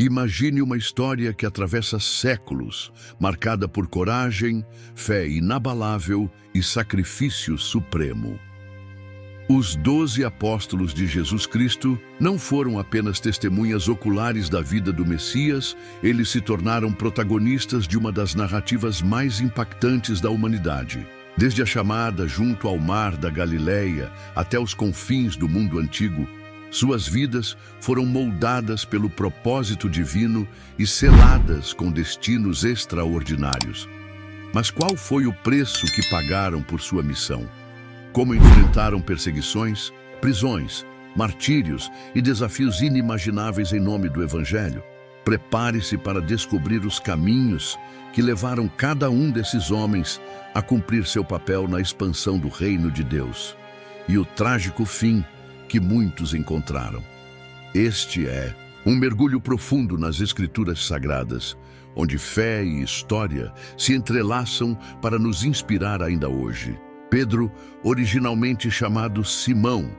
Imagine uma história que atravessa séculos, marcada por coragem, fé inabalável e sacrifício supremo. Os 12 apóstolos de Jesus Cristo não foram apenas testemunhas oculares da vida do Messias, eles se tornaram protagonistas de uma das narrativas mais impactantes da humanidade. Desde a chamada junto ao mar da Galileia até os confins do mundo antigo, suas vidas foram moldadas pelo propósito divino e seladas com destinos extraordinários. Mas qual foi o preço que pagaram por sua missão? Como enfrentaram perseguições, prisões, martírios e desafios inimagináveis em nome do Evangelho? Prepare-se para descobrir os caminhos que levaram cada um desses homens a cumprir seu papel na expansão do reino de Deus e o trágico fim que muitos encontraram. Este é um mergulho profundo nas Escrituras Sagradas, onde fé e história se entrelaçam para nos inspirar ainda hoje. Pedro, originalmente chamado Simão,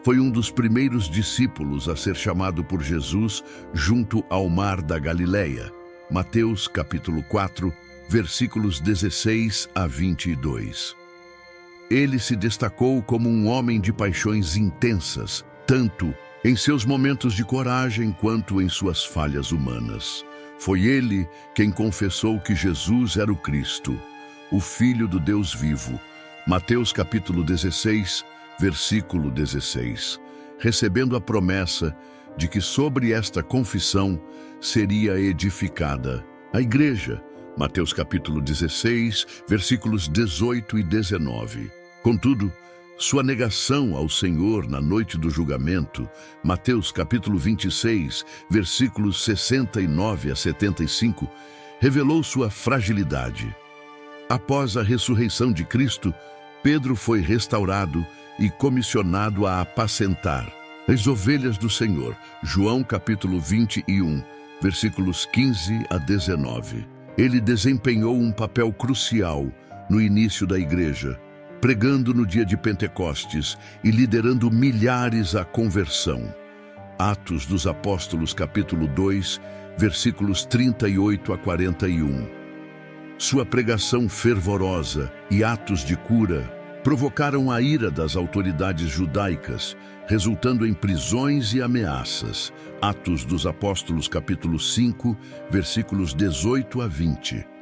foi um dos primeiros discípulos a ser chamado por Jesus junto ao mar da Galileia. Mateus capítulo 4, versículos 16 a 22. Ele se destacou como um homem de paixões intensas, tanto em seus momentos de coragem quanto em suas falhas humanas. Foi ele quem confessou que Jesus era o Cristo, o Filho do Deus vivo. Mateus capítulo 16, versículo 16, recebendo a promessa de que sobre esta confissão seria edificada a igreja. Mateus capítulo 16, versículos 18 e 19. Contudo, sua negação ao Senhor na noite do julgamento, Mateus capítulo 26, versículos 69 a 75, revelou sua fragilidade. Após a ressurreição de Cristo, Pedro foi restaurado e comissionado a apacentar as ovelhas do Senhor. João capítulo 21, versículos 15 a 19. Ele desempenhou um papel crucial no início da igreja, pregando no dia de Pentecostes e liderando milhares à conversão. Atos dos Apóstolos capítulo 2, versículos 38 a 41. Sua pregação fervorosa e atos de cura provocaram a ira das autoridades judaicas, resultando em prisões e ameaças. Atos dos Apóstolos capítulo 5, versículos 18 a 20.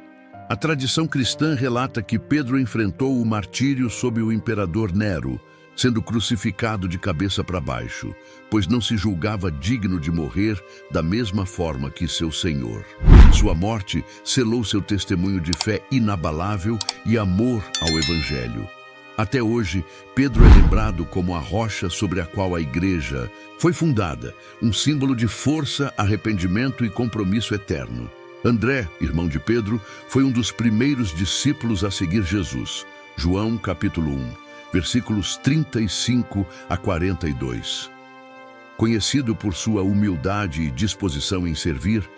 A tradição cristã relata que Pedro enfrentou o martírio sob o imperador Nero, sendo crucificado de cabeça para baixo, pois não se julgava digno de morrer da mesma forma que seu Senhor. Sua morte selou seu testemunho de fé inabalável e amor ao Evangelho. Até hoje, Pedro é lembrado como a rocha sobre a qual a igreja foi fundada, um símbolo de força, arrependimento e compromisso eterno. André, irmão de Pedro, foi um dos primeiros discípulos a seguir Jesus. João capítulo 1, versículos 35 a 42. Conhecido por sua humildade e disposição em servir,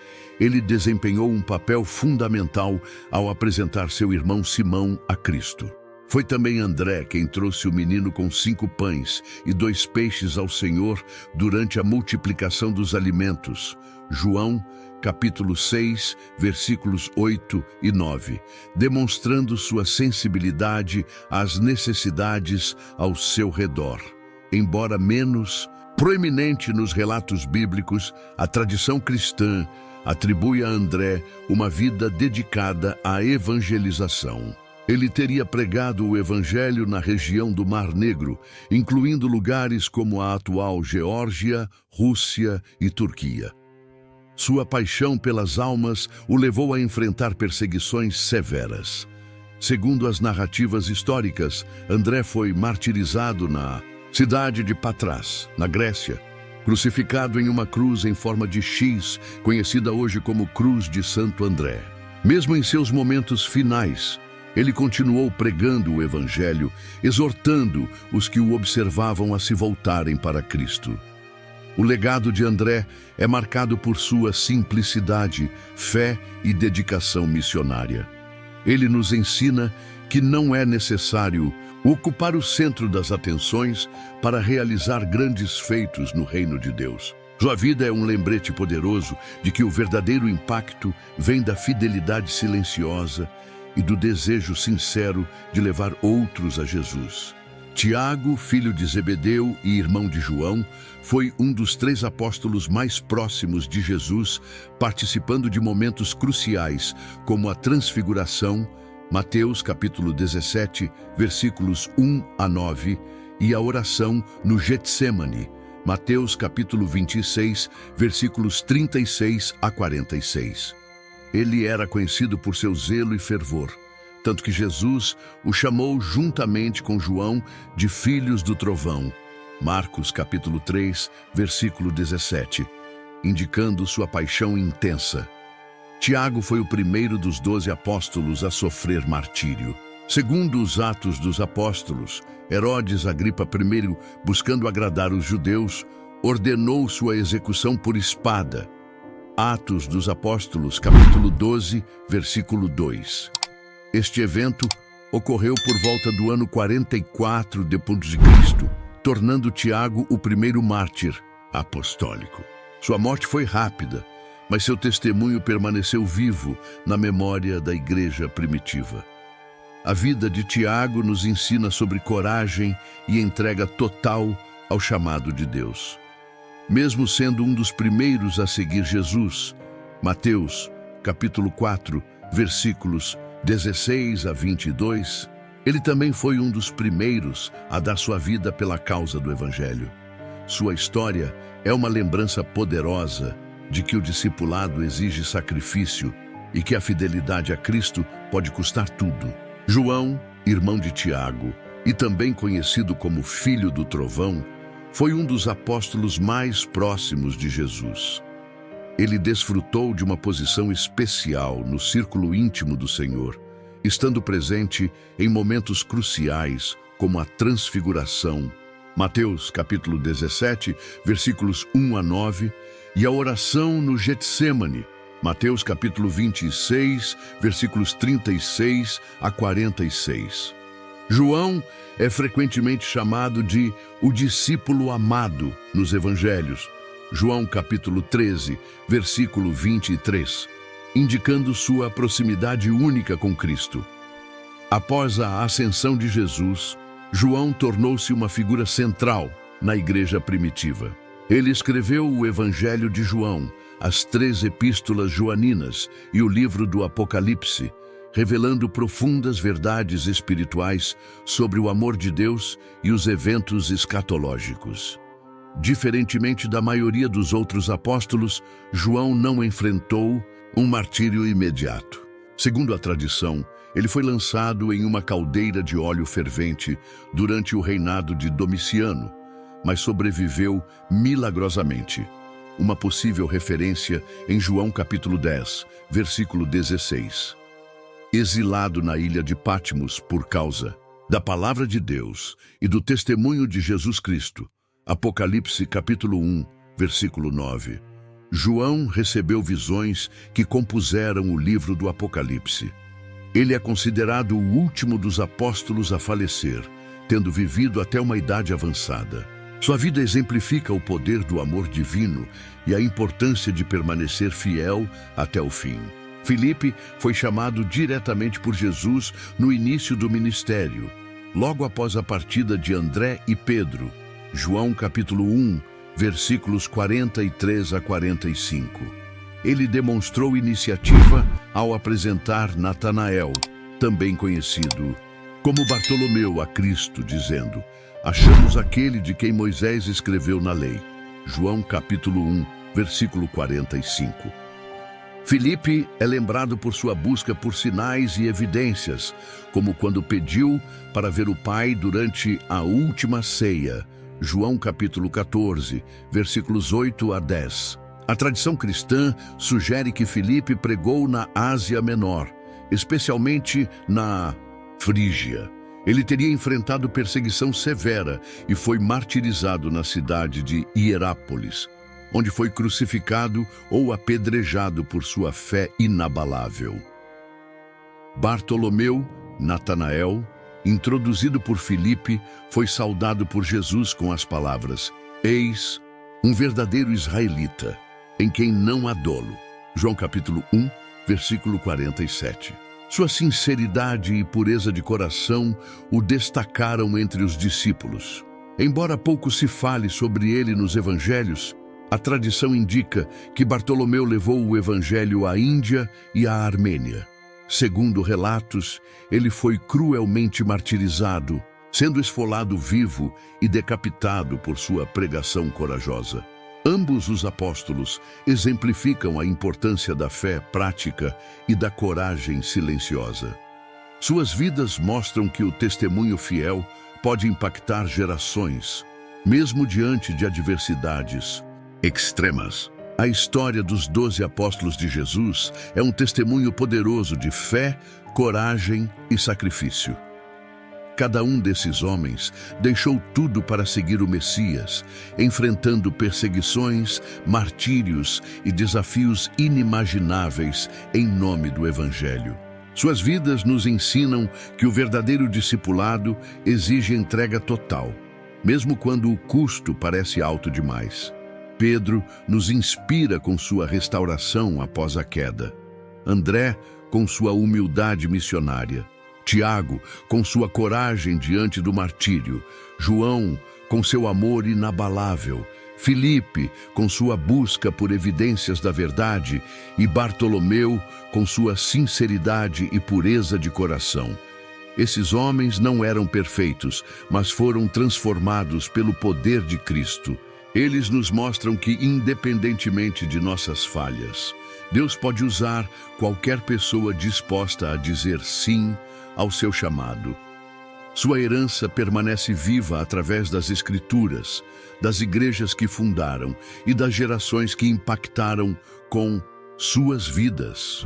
ele desempenhou um papel fundamental ao apresentar seu irmão Simão a Cristo. Foi também André quem trouxe o menino com 5 pães e 2 peixes ao Senhor durante a multiplicação dos alimentos. João capítulo 6, versículos 8 e 9, demonstrando sua sensibilidade às necessidades ao seu redor. Embora menos proeminente nos relatos bíblicos, a tradição cristã atribui a André uma vida dedicada à evangelização. Ele teria pregado o Evangelho na região do Mar Negro, incluindo lugares como a atual Geórgia, Rússia e Turquia. Sua paixão pelas almas o levou a enfrentar perseguições severas. Segundo as narrativas históricas, André foi martirizado na cidade de Patras, na Grécia, crucificado em uma cruz em forma de X, conhecida hoje como Cruz de Santo André. Mesmo em seus momentos finais, ele continuou pregando o Evangelho, exortando os que o observavam a se voltarem para Cristo. O legado de André é marcado por sua simplicidade, fé e dedicação missionária. Ele nos ensina que não é necessário ocupar o centro das atenções para realizar grandes feitos no reino de Deus. Sua vida é um lembrete poderoso de que o verdadeiro impacto vem da fidelidade silenciosa e do desejo sincero de levar outros a Jesus. Tiago, filho de Zebedeu e irmão de João, foi um dos 3 apóstolos mais próximos de Jesus, participando de momentos cruciais, como a transfiguração, Mateus capítulo 17, versículos 1 a 9, e a oração no Getsêmani, Mateus capítulo 26, versículos 36 a 46. Ele era conhecido por seu zelo e fervor, tanto que Jesus o chamou juntamente com João de filhos do trovão, Marcos capítulo 3, versículo 17, indicando sua paixão intensa. Tiago foi o primeiro dos 12 apóstolos a sofrer martírio. Segundo os Atos dos Apóstolos, Herodes Agripa I, buscando agradar os judeus, ordenou sua execução por espada. Atos dos Apóstolos, capítulo 12, versículo 2. Este evento ocorreu por volta do ano 44 d.C., tornando Tiago o primeiro mártir apostólico. Sua morte foi rápida, mas seu testemunho permaneceu vivo na memória da igreja primitiva. A vida de Tiago nos ensina sobre coragem e entrega total ao chamado de Deus. Mesmo sendo um dos primeiros a seguir Jesus, Mateus, capítulo 4, versículos 16 a 22, ele também foi um dos primeiros a dar sua vida pela causa do Evangelho. Sua história é uma lembrança poderosa de que o discipulado exige sacrifício e que a fidelidade a Cristo pode custar tudo. João, irmão de Tiago, e também conhecido como filho do trovão, foi um dos apóstolos mais próximos de Jesus. Ele desfrutou de uma posição especial no círculo íntimo do Senhor, estando presente em momentos cruciais, como a transfiguração, Mateus capítulo 17, versículos 1 a 9, e a oração no Getsêmani, Mateus capítulo 26, versículos 36 a 46. João é frequentemente chamado de o discípulo amado nos evangelhos, João capítulo 13, versículo 23, indicando sua proximidade única com Cristo. Após a ascensão de Jesus, João tornou-se uma figura central na igreja primitiva. Ele escreveu o Evangelho de João, as 3 epístolas joaninas e o livro do Apocalipse, revelando profundas verdades espirituais sobre o amor de Deus e os eventos escatológicos. Diferentemente da maioria dos outros apóstolos, João não enfrentou um martírio imediato. Segundo a tradição, ele foi lançado em uma caldeira de óleo fervente durante o reinado de Domiciano, mas sobreviveu milagrosamente. Uma possível referência em João capítulo 10, versículo 16. Exilado na ilha de Patmos por causa da palavra de Deus e do testemunho de Jesus Cristo, Apocalipse capítulo 1, versículo 9. João recebeu visões que compuseram o livro do Apocalipse. Ele é considerado o último dos apóstolos a falecer, tendo vivido até uma idade avançada. Sua vida exemplifica o poder do amor divino e a importância de permanecer fiel até o fim. Filipe foi chamado diretamente por Jesus no início do ministério, logo após a partida de André e Pedro. João capítulo 1, versículos 43 a 45. Ele demonstrou iniciativa ao apresentar Natanael, também conhecido como Bartolomeu, a Cristo, dizendo: achamos aquele de quem Moisés escreveu na lei. João capítulo 1, versículo 45. Filipe é lembrado por sua busca por sinais e evidências, como quando pediu para ver o Pai durante a última ceia. João capítulo 14, versículos 8 a 10. A tradição cristã sugere que Filipe pregou na Ásia Menor, especialmente na Frígia. Ele teria enfrentado perseguição severa e foi martirizado na cidade de Hierápolis, onde foi crucificado ou apedrejado por sua fé inabalável. Bartolomeu, Natanael, introduzido por Filipe, foi saudado por Jesus com as palavras: eis um verdadeiro israelita, em quem não há dolo. João capítulo 1, versículo 47. Sua sinceridade e pureza de coração o destacaram entre os discípulos. Embora pouco se fale sobre ele nos evangelhos, a tradição indica que Bartolomeu levou o evangelho à Índia e à Armênia. Segundo relatos, ele foi cruelmente martirizado, sendo esfolado vivo e decapitado por sua pregação corajosa. Ambos os apóstolos exemplificam a importância da fé prática e da coragem silenciosa. Suas vidas mostram que o testemunho fiel pode impactar gerações, mesmo diante de adversidades extremas. A história dos 12 apóstolos de Jesus é um testemunho poderoso de fé, coragem e sacrifício. Cada um desses homens deixou tudo para seguir o Messias, enfrentando perseguições, martírios e desafios inimagináveis em nome do Evangelho. Suas vidas nos ensinam que o verdadeiro discipulado exige entrega total, mesmo quando o custo parece alto demais. Pedro nos inspira com sua restauração após a queda. André, com sua humildade missionária. Tiago, com sua coragem diante do martírio. João, com seu amor inabalável. Filipe, com sua busca por evidências da verdade. E Bartolomeu, com sua sinceridade e pureza de coração. Esses homens não eram perfeitos, mas foram transformados pelo poder de Cristo. Eles nos mostram que, independentemente de nossas falhas, Deus pode usar qualquer pessoa disposta a dizer sim ao seu chamado. Sua herança permanece viva através das Escrituras, das igrejas que fundaram e das gerações que impactaram com suas vidas.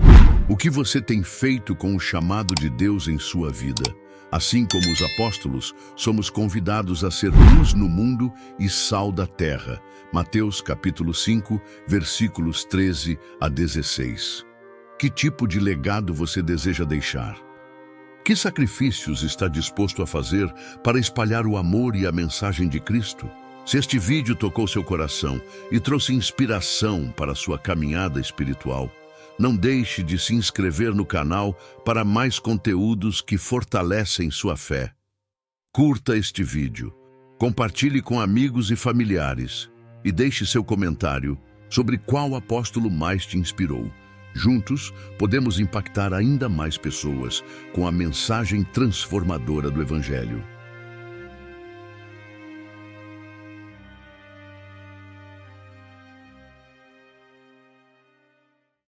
O que você tem feito com o chamado de Deus em sua vida? Assim como os apóstolos, somos convidados a ser luz no mundo e sal da terra. Mateus capítulo 5, versículos 13 a 16. Que tipo de legado você deseja deixar? Que sacrifícios está disposto a fazer para espalhar o amor e a mensagem de Cristo? Se este vídeo tocou seu coração e trouxe inspiração para sua caminhada espiritual, não deixe de se inscrever no canal para mais conteúdos que fortalecem sua fé. Curta este vídeo, compartilhe com amigos e familiares e deixe seu comentário sobre qual apóstolo mais te inspirou. Juntos, podemos impactar ainda mais pessoas com a mensagem transformadora do Evangelho.